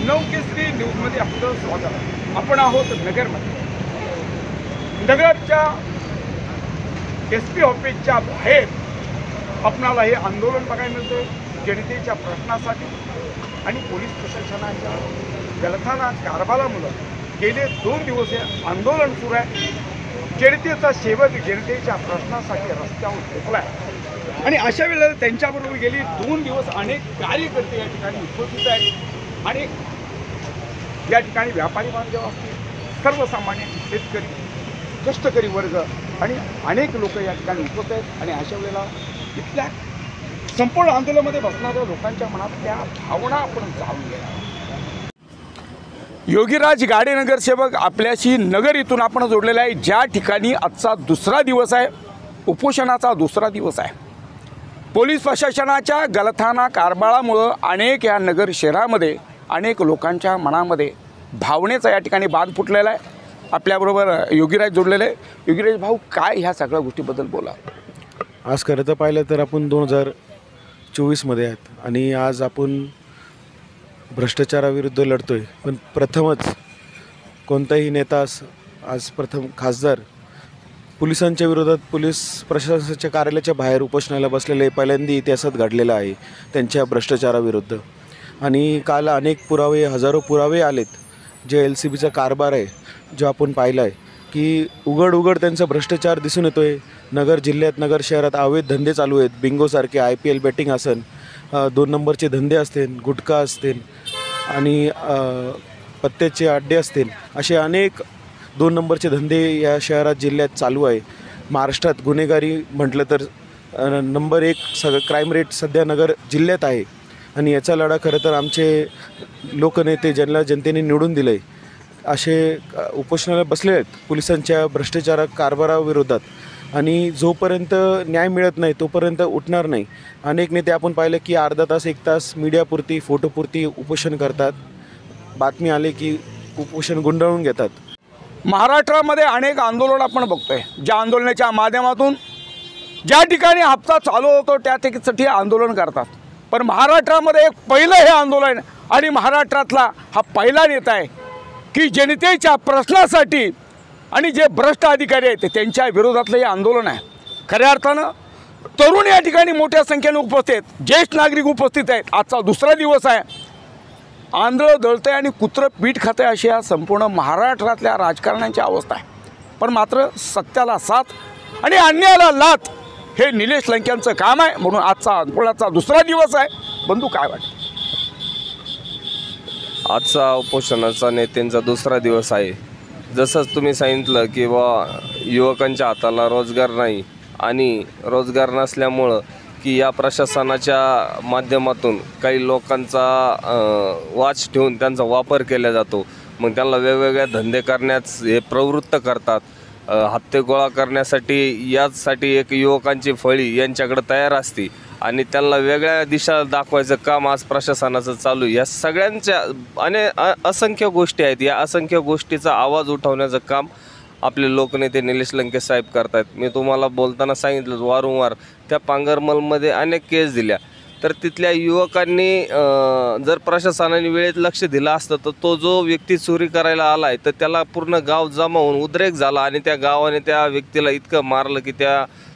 नवकेसरी न्यूजमध्ये आपलं स्वागत आहे। आपण आहोत नगरमध्ये। नगरच्या SP ऑफिसच्या बाहेर आपणाला हे आंदोलन बघायला मिळते जनतेच्या प्रश्नासाठी आणि पोलीस प्रशासनाच्या गलथाना कारभारामुळे गेले 2 दिवस हे आंदोलन सुरू आहे। जनतेचा सेवक जनतेच्या प्रश्नासाठी रस्त्यावर उतरला आहे आणि अशा वेळेला त्यांच्याबरोबर गेली 2 दिवस अनेक कार्यकर्ते या ठिकाणी उपस्थित आहेत आणि या ठिकाणी व्यापारी बांधव असतील, सर्वसामान्य शेतकरी, कष्टकरी वर्ग आणि अनेक लोक या ठिकाणी उपस्थित आहेत आणि अशा वेळेला इथल्या संपूर्ण आंदोलनामध्ये बसणाऱ्या लोकांच्या मनातल्या भावना आपण जाणून घेणार। योगीराज गाडे नगरसेवक आपल्याशी नगर इथून आपण जोडलेला आहे, ज्या ठिकाणी आजचा दुसरा दिवस आहे, उपोषणाचा दुसरा दिवस आहे। पोलीस प्रशासनाच्या गलथाना कारभारामुळे अनेक या नगर शहरामध्ये अनेक लोकांच्या मनामध्ये भावनेचा या ठिकाणी बांध फुटलेला आहे। आपल्याबरोबर योगीराज जोडलेले आहे। योगीराज भाऊ, काय ह्या सगळ्या गोष्टीबद्दल बोला। आज खरं तर पाहिलं तर आपण 2024मध्ये आहेत आणि आज आपण भ्रष्टाचाराविरुद्ध लढतोय। पण प्रथमच कोणताही नेता आज प्रथम खासदार पोलिसांच्या विरोधात पोलीस प्रशासनाच्या कार्यालयाच्या बाहेर उपोषणाला बसलेले पहिल्यांदा इतिहासात घडलेलं आहे त्यांच्या भ्रष्टाचाराविरुद्ध। आणि काल अनेक पुरावे, हजारो पुरावे आलेत जे LCBचा कारभार आहे, जो आपण पाहिला आहे की उघड त्यांचा भ्रष्टाचार दिसून येतो आहे। नगर जिल्ह्यात, नगर शहरात अवैध धंदे चालू आहेत, बिंगोसारखे, IPL बेटिंग असेल, 2 नंबरचे धंदे असतील, गुटखा असतील आणि पत्त्याचे अड्डे असतील, असे अनेक 2 नंबरचे धंदे या शहरात, जिल्ह्यात चालू आहे। महाराष्ट्रात गुन्हेगारी म्हटलं तर नंबर 1 क्राईम रेट सध्या नगर जिल्ह्यात आहे आणि याचा लढा खरं तर आमचे लोकनेते, ज्यांना जनतेने निवडून दिलं आहे, असे उपोषणाला बसले आहेत पोलिसांच्या भ्रष्टाचार कारभाराविरोधात। आणि जोपर्यंत न्याय मिळत नाही तोपर्यंत उठणार नाही। अनेक नेते आपण पाहिलं की अर्धा तास, 1 तास मीडियापुरती, फोटोपुरती उपोषण करतात, बातमी आले की उपोषण गुंडाळून घेतात। महाराष्ट्रामध्ये अनेक आंदोलन आपण बघतोय, ज्या आंदोलनाच्या माध्यमातून ज्या ठिकाणी हप्ता चालू होतो त्या ठिकाणी आंदोलन करतात। पण महाराष्ट्रामध्ये एक पहिलं हे आंदोलन आणि महाराष्ट्रातला हा पहिला नेता आहे की जनतेच्या प्रश्नासाठी आणि जे भ्रष्ट अधिकारी आहेत त्यांच्या विरोधातलं हे आंदोलन आहे। खऱ्या अर्थानं तरुण या ठिकाणी मोठ्या संख्येने उपस्थित आहेत, ज्येष्ठ नागरिक उपस्थित आहेत। आजचा दुसरा दिवस आहे। आंधळं दळतंय आणि कुत्रं पीठ खातंय अशी या संपूर्ण महाराष्ट्रातल्या राजकारण्यांची अवस्था आहे। पण मात्र सत्याला साथ आणि अन्यायाला लाथ हे निलेश लंकेंचं काम आहे, म्हणून आजचा आंदोलनाचा दुसरा दिवस आहे। बंधू, काय वाटतं? आजचा उपोषणाचा नेत्यांचा दुसरा दिवस आहे। जसंच तुम्ही सांगितलं की युवकांच्या हाताला रोजगार नाही आणि रोजगार नसल्यामुळं की या प्रशासनाच्या माध्यमातून काही लोकांचा वाच ठेवून त्यांचा वापर केला जातो। मग त्यांना वेगवेगळे धंदे करण्यास हे प्रवृत्त करतात। हप्ते गोळा करण्यासाठी यासाठी एक युवकांची फळी यांच्याकडे तयार असते आणि त्यांना वेगळ्या दिशा दाखवायचं काम आज प्रशासनाचं चालू आहे। या सगळ्यांच्या असंख्य गोष्टी आहेत। या असंख्य गोष्टीचा आवाज उठवण्याचं काम आपले लोकनेते निलेश लंके साहेब करतात। मी तुम्हाला बोलताना सांगितलं, वारंवार त्या पांगरमलमध्ये अनेक केस दिल्या, तर तिथल्या युवकांनी जर प्रशासनाने वेळेत लक्ष दिलं असतं तर तो जो व्यक्ती चोरी करायला आला आहे तर त्याला पूर्ण गाव जमा होऊन उद्रेक झाला आणि त्या गावाने त्या व्यक्तीला इतकं मारलं की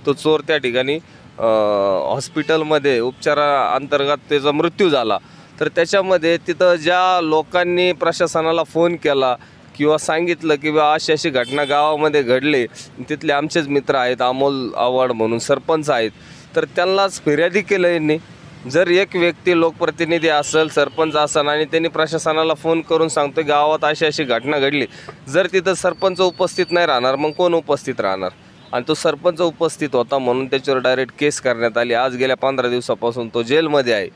तो चोर त्या ठिकाणी हॉस्पिटलमध्ये उपचाराअंतर्गत त्याचा मृत्यू झाला। तर त्याच्यामध्ये तिथं ज्या लोकांनी प्रशासनाला फोन केला किंवा सांगितलं की बा अशी घटना गावामध्ये घडली, तिथले आमचेच मित्र आहेत, अमोल आव्हाड म्हणून सरपंच आहेत, तर त्यांनाच फिर्यादी केलं यांनी। जर एक व्यक्ती लोकप्रतिनिधी असेल, सरपंच असेल आणि त्यांनी प्रशासनाला फोन करून सांगतो गावात अशी घटना घडली, जर तिथं सरपंच उपस्थित नाही राहणार मग कोण उपस्थित राहणार? आणि तो सरपंच उपस्थित होता म्हणून त्याच्यावर डायरेक्ट केस करण्यात आली। आज गेल्या 15 दिवसापासून तो जेलमध्ये आहे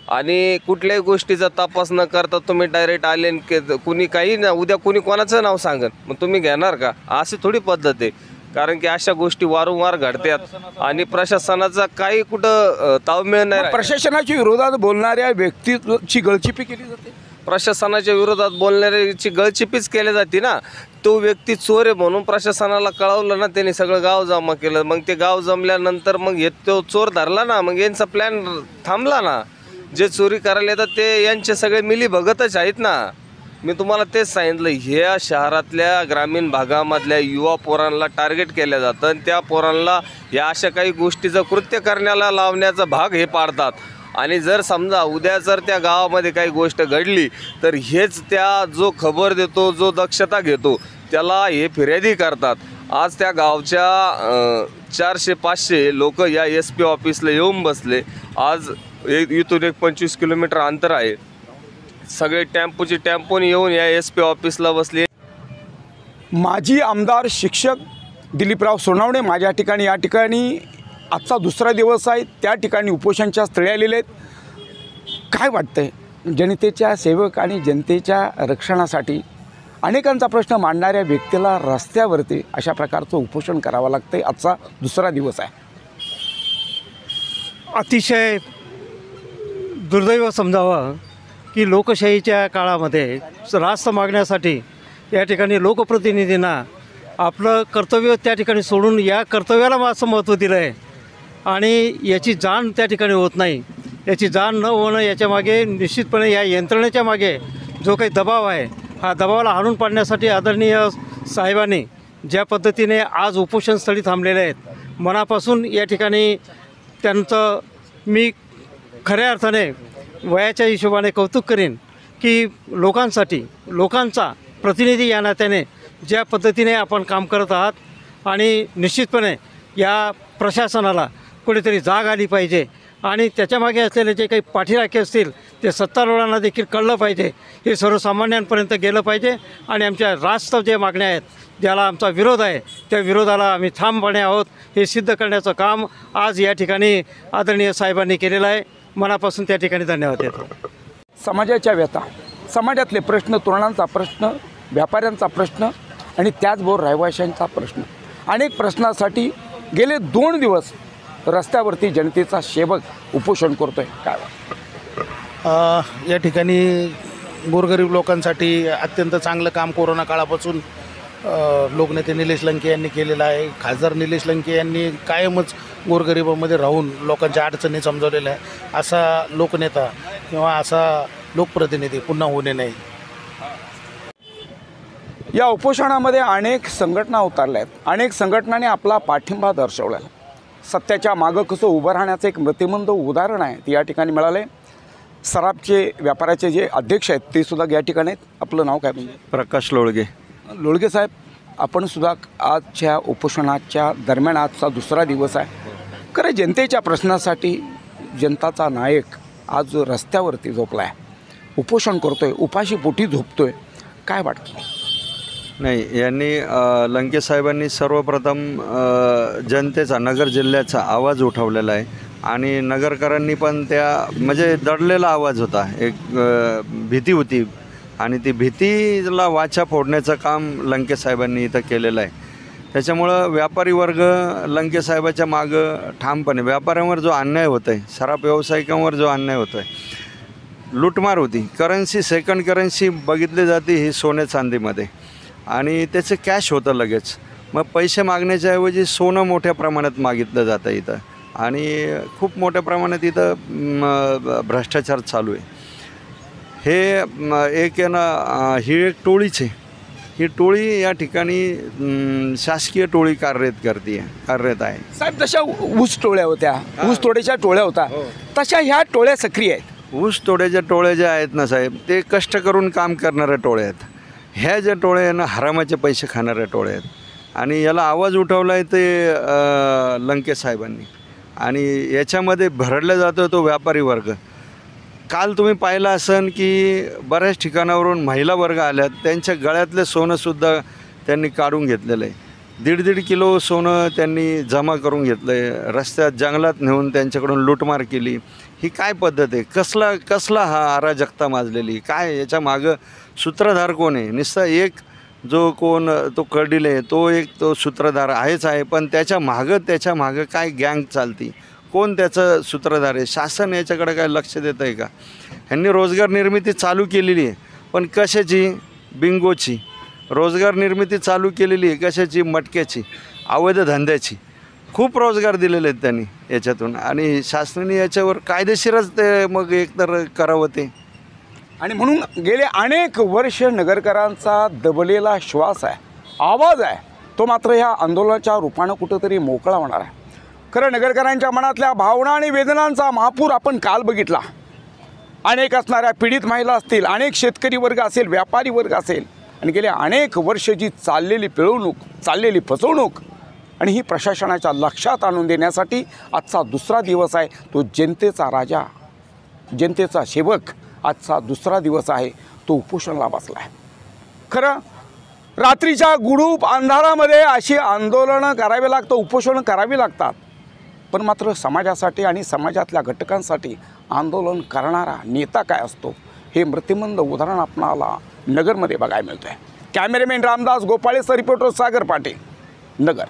आणि कुठल्याही गोष्टीचा तपास न करता तुम्ही डायरेक्ट आले कुणी काही ना, उद्या कुणी कोणाचं नाव सांगन मग तुम्ही घेणार का? अशी थोडी पद्धत आहे, कारण की अशा गोष्टी वारंवार घडतात आणि प्रशासनाचा काही कुठं ताळमेळ नाही। प्रशासनाच्या विरोधात बोलणाऱ्या व्यक्तीची गळचिपी केली जाते, प्रशासनाच्या विरोधात बोलणाऱ्याची गळचिपीच केली जाते ना। तो व्यक्ती चोर आहे म्हणून प्रशासनाला कळवलं ना, त्यांनी सगळं गाव जमा केलं, मग ते गाव जमल्यानंतर मग तो चोर धरला ना, मग यांचा प्लॅन थांबला ना। जे चोरी करायला येतात ते यांचे सगळे मिलीभगतच आहेत ना. मी तुम्हाला तेच सांगितलं, ह्या शहरातल्या ग्रामीण भागामधल्या युवा पोरांना टार्गेट केलं जातं आणि त्या पोरांना या अशा काही गोष्टीचं कृत्य करण्याला लावण्याचा भाग हे पाडतात. आणि जर समजा उद्या जर त्या गावामध्ये काही गोष्ट घडली तर हेच त्या जो खबर देतो, जो दक्षता घेतो त्याला हे फिर्यादी करतात. आज त्या गावच्या 400-500 लोक या SP ऑफिसला येऊन बसले. आज इथून एक 25 किलोमीटर अंतर आहे. सगळे टेम्पोनी येऊन या SP ऑफिसला बसले. माजी आमदार शिक्षक दिलीपराव सोनावणे माझ्या ठिकाणी या ठिकाणी आजचा दुसरा दिवस आहे. त्या ठिकाणी उपोषणच्या स्थळी आलेले आहेत. काय वाटतंय, जनतेच्या सेवक आणि जनतेच्या रक्षणासाठी अनेकांचा प्रश्न मांडणाऱ्या व्यक्तीला रस्त्यावरती अशा प्रकारचं उपोषण करावं लागतं आहे. आजचा दुसरा दिवस आहे. अतिशय दुर्दैव समजावं की लोकशाहीच्या काळामध्ये रास्त मागण्यासाठी या ठिकाणी लोकप्रतिनिधींना आपलं कर्तव्य त्या ठिकाणी सोडून या कर्तव्याला असं महत्त्व दिलं आहे आणि याची जाण त्या ठिकाणी होत नाही. याची जाण न होणं याच्यामागे निश्चितपणे या यंत्रणेच्या मागे जो काही दबाव आहे, हा दबावाला हाणून पाडण्यासाठी आदरणीय साहेबांनी ज्या पद्धतीने आज उपोषणस्थळी थांबलेले आहेत, मनापासून या ठिकाणी त्यांचं मी खऱ्या अर्थाने वयाच्या हिशोबाने कौतुक करीन की लोकांचा प्रतिनिधी या नात्याने ज्या पद्धतीने आपण काम करत आहात आणि निश्चितपणे या प्रशासनाला कुठेतरी जाग आली पाहिजे आणि त्याच्यामागे असलेले जे काही पाठीराखे असतील ते सत्तारूढांना देखील कळलं पाहिजे. हे सर्वसामान्यांपर्यंत गेलं पाहिजे आणि आमच्या रास्त जे मागण्या आहेत, ज्याला आमचा विरोध आहे, त्या विरोधाला आम्ही ठामपणे आहोत हे सिद्ध करण्याचं काम आज या ठिकाणी आदरणीय साहेबांनी केलेलं आहे. मनापासून त्या ठिकाणी धन्यवाद देतो. समाजाच्या व्यथा, समाजातले प्रश्न, तरुणांचा प्रश्न, व्यापाऱ्यांचा प्रश्न आणि त्याचबरोबर रहिवाशांचा प्रश्न, अनेक प्रश्नासाठी गेले 2 दिवस रस्त्यावरती जनतेचा सेवक उपोषण करतोय. काय या ठिकाणी गोरगरीब लोकांसाठी अत्यंत चांगलं काम कोरोना काळापासून लोकनेते निलेश लंके यांनी केलेलं आहे. खासदार निलेश लंके यांनी कायमच गोरगरिबामध्ये राहून लोकांच्या अडचणी समजवलेल्या आहे. असा लोकनेता किंवा असा लोकप्रतिनिधी पुन्हा होणे नाही. या उपोषणामध्ये अनेक संघटना उतरल्या आहेत. अनेक संघटनांनी आपला पाठिंबा दर्शवला आहे. सत्याच्या मागं कसं उभं राहण्याचं एक प्रतिबंध उदाहरण आहे ते या ठिकाणी मिळाले. सराफचे व्यापाराचे जे अध्यक्ष आहेत ते सुद्धा या ठिकाणी आहेत. आपलं नाव काय म्हणजे? प्रकाश लोळगे. लोळगे साहेब, आपण सुद्धा आजच्या उपोषणाच्या दरम्यान आजचा दुसरा दिवस आहे. खरं जनतेच्या प्रश्नासाठी जनताचा नायक आज जो रस्त्यावरती झोपला आहे, उपोषण करतोय, उपाशी पोटी झोपतोय, काय वाटतं? नाही, यांनी लंके साहेबांनी सर्वप्रथम जनतेचा, नगर जिल्ह्याचा आवाज उठवलेला आहे आणि नगरकरांनी पण त्या म्हणजे दडलेला आवाज होता. एक भीती होती आणि ती भीतीला वाचा फोडण्याचं काम लंके साहेबांनी इथं केलेलं आहे. त्याच्यामुळं व्यापारी वर्ग लंके साहेबाच्या मागं ठामपणे, व्यापाऱ्यांवर जो अन्याय होतो आहे, सराफ व्यावसायिकांवर जो अन्याय होतो आहे, लूटमार होती, करन्सी, सेकंड करन्सी बघितली जाते ही सोने चांदीमध्ये आणि त्याचं कॅश होतं लगेच. मग पैसे मागण्याच्या ऐवजी सोनं मोठ्या प्रमाणात मागितलं जातं इथं आणि खूप मोठ्या प्रमाणात इथं भ्रष्टाचार चालू आहे. हे एक आहे ना, ही एक टोळीच आहे. ही टोळी या ठिकाणी शासकीय टोळी कार्यरत आहे. साहेब, जशा ऊस टोळ्या होत्या, ऊस तोड्याच्या टोळ्या होत्या, तशा ह्या टोळ्या सक्रिय आहेत. ऊस तोड्याच्या टोळ्या ज्या आहेत ना साहेब, ते कष्ट करून काम करणाऱ्या टोळ्या आहेत. ह्या ज्या टोळ्या आहे ना, हरामाचे पैसे खाणाऱ्या टोळ्या आहेत आणि याला आवाज उठवला आहे ते लंके साहेबांनी आणि याच्यामध्ये भरडला जातो तो व्यापारी वर्ग. काल तुम्ही पाहिलं असन की बऱ्याच ठिकाणावरून महिला वर्ग आल्यात, त्यांच्या गळ्यातलं सोनंसुद्धा त्यांनी काढून घेतलेलं आहे. 1.5 किलो सोनं त्यांनी जमा करून घेतलं आहे. रस्त्यात जंगलात नेऊन त्यांच्याकडून लूटमार केली. ही काय पद्धत आहे? कसला हा अराजकता माजलेली? काय याच्या मागं सूत्रधार कोण आहे? नुसता एक जो कोण तो कर्डिल आहे तो सूत्रधार आहेच आहे, पण त्याच्या मागं काय गँग चालती? कोण त्याचं सूत्रधार आहे? शासन याच्याकडे काय लक्ष देतं आहे का? ह्यांनी रोजगार निर्मिती चालू केलेली आहे, पण कशाची? बिंगोची. रोजगार निर्मिती चालू केलेली आहे कशाची? मटक्याची, अवैध धंद्याची. खूप रोजगार दिलेले आहेत त्यांनी याच्यातून, आणि शासनाने याच्यावर कायदेशीरच ते मग एकतर करावं ते. आणि म्हणून गेले अनेक वर्ष नगरकरांचा दबलेला श्वास आहे, आवाज आहे, तो मात्र ह्या आंदोलनाच्या रूपानं कुठंतरी मोकळा होणार आहे. खरं नगरकरांच्या मनातल्या भावना आणि वेदनांचा महापूर आपण काल बघितला. अनेक असणाऱ्या पीडित महिला असतील, अनेक शेतकरी वर्ग असेल, व्यापारी वर्ग असेल, आणि गेले अनेक वर्ष जी चाललेली पिळवणूक, चाललेली फसवणूक, आणि ही प्रशासनाच्या लक्षात आणून देण्यासाठी आजचा दुसरा दिवस आहे. तो जनतेचा राजा, जनतेचा सेवक आजचा दुसरा दिवस आहे, तो उपोषणाला बसला आहे. खरं रात्रीच्या गुडूप अंधारामध्ये अशी आंदोलनं करावी लागतं, उपोषणं करावी लागतात, पण मात्र समाजासाठी आणि समाजातल्या घटकांसाठी आंदोलन करणारा नेता काय असतो हे मृत्युमंद उदाहरण आपणाला नगरमध्ये बघायला मिळतं आहे. कॅमेरामॅन रामदास गोपाळेसह रिपोर्टर सागर पाटील, नगर.